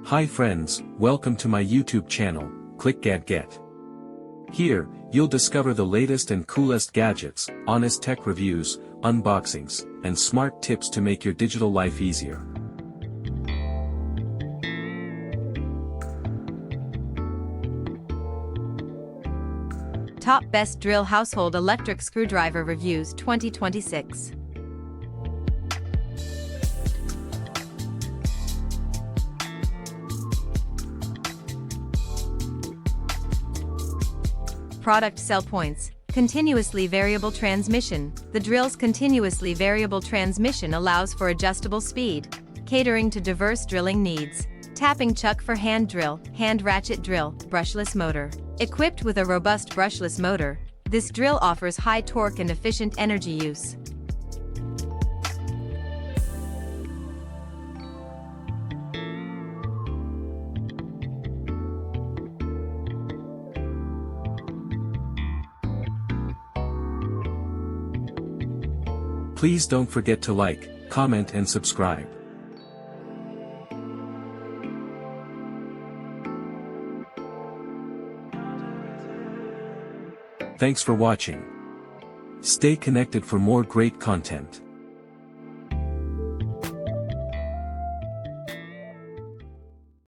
Hi friends, welcome to my YouTube channel, clickgatget. Here, you'll discover the latest and coolest gadgets, honest tech reviews, unboxings, and smart tips to make your digital life easier. Top Best Drill Household Electric Screwdriver Reviews 2026. Product sell points. Continuously variable transmission. The drill's continuously variable transmission allows for adjustable speed, catering to diverse drilling needs. Tapping chuck for hand drill, hand ratchet drill, brushless motor. Equipped with a robust brushless motor, this drill offers high torque and efficient energy use. Please don't forget to like, comment and subscribe. Thanks for watching. Stay connected for more great content.